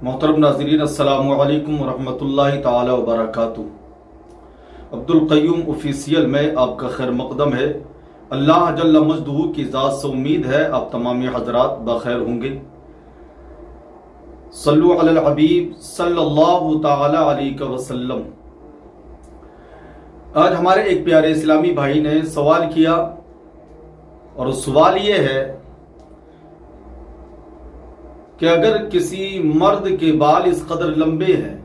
मोहतरम नाज़रीन, अस्सलामु अलैकुम वरहमतुल्लाहि ताला वबरकातुहू। अब्दुल क़य्यूम ऑफिशियल में आपका खैर मक़दम है। अल्लाह जल्ल मजदहू की ज़ात से उम्मीद है आप तमामी हज़रात बखैर होंगे। सल्लु अलल हबीब सल्लल्लाहु ताला अलैहि वसल्लम। आज हमारे एक प्यारे इस्लामी भाई ने सवाल किया और सवाल ये है कि अगर किसी मर्द के बाल इस कदर लंबे हैं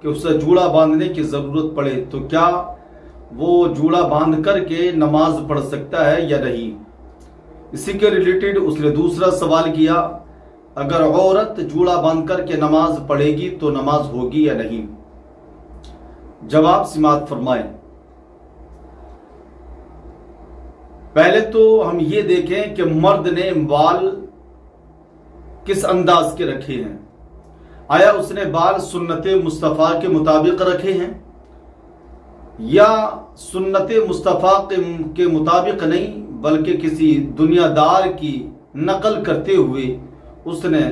कि उसे जूड़ा बांधने की ज़रूरत पड़े तो क्या वो जूड़ा बांध करके नमाज पढ़ सकता है या नहीं। इसी के रिलेटेड उसने दूसरा सवाल किया, अगर औरत जूड़ा बांध करके नमाज पढ़ेगी तो नमाज होगी या नहीं। जवाब सिमात फरमाएं। पहले तो हम ये देखें कि मर्द ने बाल किस अंदाज के रखे हैं। आया उसने बाल सुन्नत मुस्तफ़ा के मुताबिक रखे हैं या सुन्नत मुस्तफ़ा के मुताबिक नहीं बल्कि किसी दुनियादार की नकल करते हुए उसने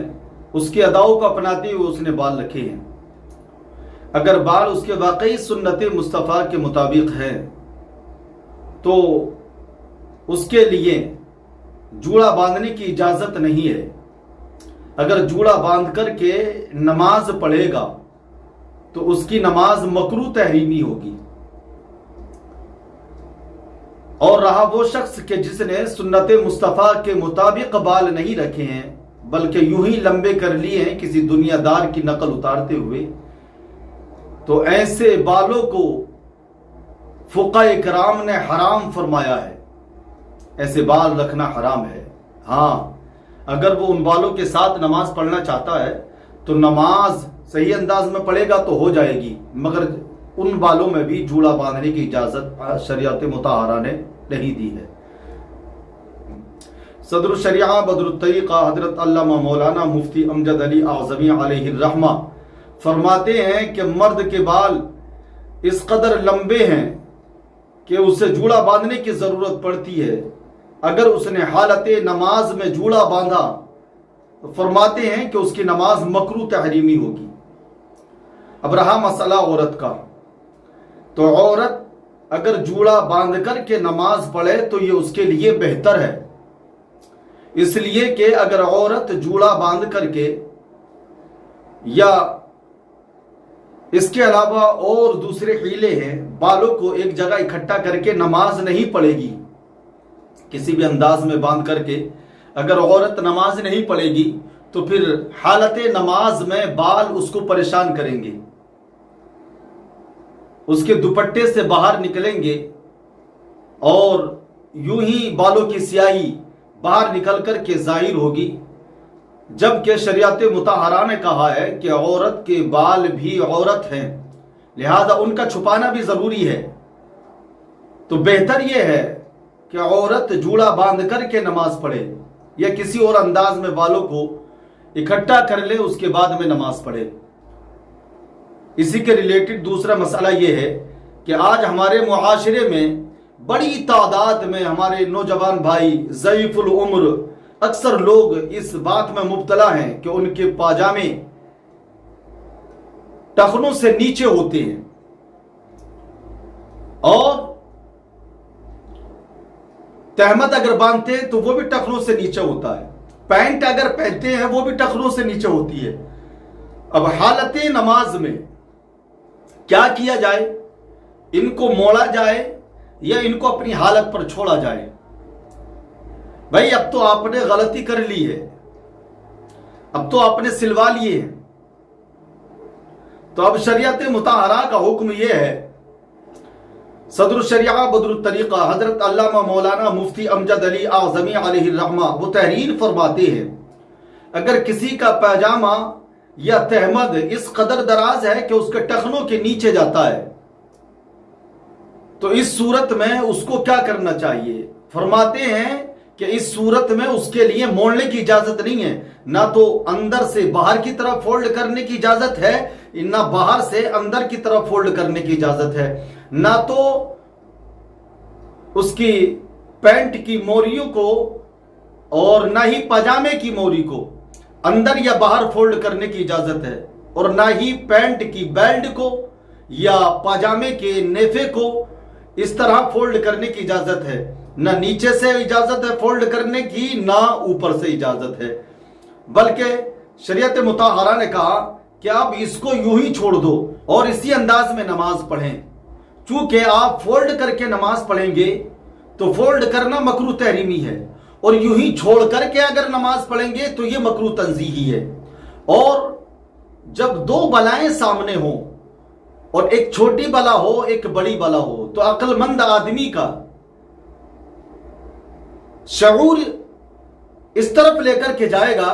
उसके अदाओं को अपनाते हुए उसने बाल रखे हैं। अगर बाल उसके वाकई सुन्नत मुस्तफ़ा के मुताबिक है तो उसके लिए जूड़ा बांधने की इजाज़त नहीं है। अगर जूड़ा बांध करके नमाज पढ़ेगा तो उसकी नमाज मकरूह तहरीमी होगी। और रहा वो शख्स के जिसने सुन्नत मुस्तफ़ा के मुताबिक बाल नहीं रखे हैं बल्कि यूं ही लंबे कर लिए हैं किसी दुनियादार की नकल उतारते हुए, तो ऐसे बालों को फुक़हा किराम ने हराम फरमाया है। ऐसे बाल रखना हराम है। हाँ, अगर वो उन बालों के साथ नमाज पढ़ना चाहता है तो नमाज सही अंदाज में पढ़ेगा तो हो जाएगी, मगर उन बालों में भी जूड़ा बांधने की इजाज़त शरीयत मुतहरा ने नहीं दी है। सदर शरिया बदरुत तरीक़ा हज़रत अल्लामा मौलाना मुफ्ती अमजद अली आज़मी अलैहि रहमा फरमाते हैं कि मर्द के बाल इस कदर लंबे हैं कि उसे जूड़ा बांधने की ज़रूरत पड़ती है। अगर उसने हालत नमाज में जूड़ा बांधा तो फरमाते हैं कि उसकी नमाज मकरूह तहरीमी होगी। अब रहा मसला औरत का, तो औरत अगर जूड़ा बांध करके नमाज पढ़े तो ये उसके लिए बेहतर है, इसलिए कि अगर औरत जूड़ा बांध करके या इसके अलावा और दूसरे हीले हैं, बालों को एक जगह इकट्ठा करके नमाज नहीं पढ़ेगी, किसी भी अंदाज में बांध करके अगर औरत नमाज नहीं पढ़ेगी तो फिर हालत नमाज में बाल उसको परेशान करेंगे, उसके दुपट्टे से बाहर निकलेंगे और यूं ही बालों की स्याही बाहर निकल करके जाहिर होगी। जबकि शरीयत मुतहरा ने कहा है कि औरत के बाल भी औरत हैं, लिहाजा उनका छुपाना भी जरूरी है। तो बेहतर यह है कि औरत जूड़ा बांध करके नमाज पढ़े या किसी और अंदाज में बालों को इकट्ठा कर ले, उसके बाद में नमाज पढ़े। इसी के रिलेटेड दूसरा मसला यह है कि आज हमारे मुआशरे में बड़ी तादाद में हमारे नौजवान भाई ज़ईफ़ुल उम्र अक्सर लोग इस बात में मुब्तला हैं कि उनके पाजामे टखनों से नीचे होते हैं और तहमद अगर बांधते हैं तो वो भी टखनों से नीचे होता है, पैंट अगर पहनते हैं वो भी टखनों से नीचे होती है। अब हालत नमाज में क्या किया जाए, इनको मोड़ा जाए या इनको अपनी हालत पर छोड़ा जाए। भाई अब तो आपने गलती कर ली है, अब तो आपने सिलवा लिए हैं, तो अब शरीयत मुतहरा का हुक्म यह है। सदर शरिया बदरुत तरीक़ा हज़रत अल्लामा मौलाना मुफ्ती अमजद अली आज़मी अलैहि रहमा वो तहरीर फरमाते हैं, अगर किसी का पैजामा या तहमद इस कदर दराज है कि उसके टखनों के नीचे जाता है तो इस सूरत में उसको क्या करना चाहिए। फरमाते हैं कि इस सूरत में उसके लिए मोड़ने की इजाज़त नहीं है, ना तो अंदर से बाहर की तरफ फोल्ड करने की इजाज़त है, ना बाहर से अंदर की तरफ फोल्ड करने की इजाज़त है, ना तो उसकी पैंट की मोरियों को और ना ही पजामे की मोरी को अंदर या बाहर फोल्ड करने की इजाजत है, और ना ही पैंट की बेल्ट को या पाजामे के नेफे को इस तरह फोल्ड करने की इजाजत है। ना नीचे से इजाजत है फोल्ड करने की, ना ऊपर से इजाजत है। बल्कि शरीयत मुताहरा ने कहा कि आप इसको यूं ही छोड़ दो और इसी अंदाज में नमाज पढ़ें। चूंकि आप फोल्ड करके नमाज पढ़ेंगे तो फोल्ड करना मकरूह तहरीमी है, और यूं ही छोड़ करके अगर नमाज पढ़ेंगे तो ये मकरूह तंजीही है। और जब दो बलाएं सामने हों, और एक छोटी बला हो एक बड़ी बला हो, तो अक्लमंद आदमी का शऊर इस तरफ लेकर के जाएगा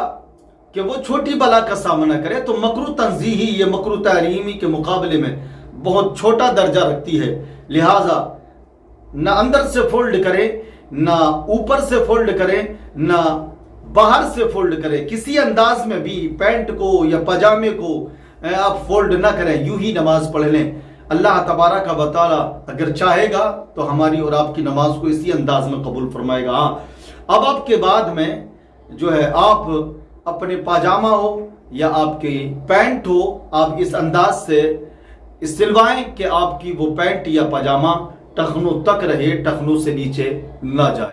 कि वो छोटी बला का सामना करे, तो मकरूह तंजीही ये मकरूह तहरीमी के मुकाबले में बहुत छोटा दर्जा रखती है। लिहाजा ना अंदर से फोल्ड करे, ना ऊपर से फोल्ड करे, ना बाहर से फोल्ड करे। किसी अंदाज में भी पैंट को या पजामे को आप फोल्ड ना करें, यूं ही नमाज पढ़ लें। अल्लाह तबारक व तआला अगर चाहेगा तो हमारी और आपकी नमाज को इसी अंदाज में कबूल फरमाएगा। हाँ, अब आपके बाद में जो है आप अपने पाजामा हो या आपके पैंट हो, आप इस अंदाज से सिलवाएं कि आपकी वो पैंट या पाजामा टखनों तक रहे, टखनों से नीचे ना जाए।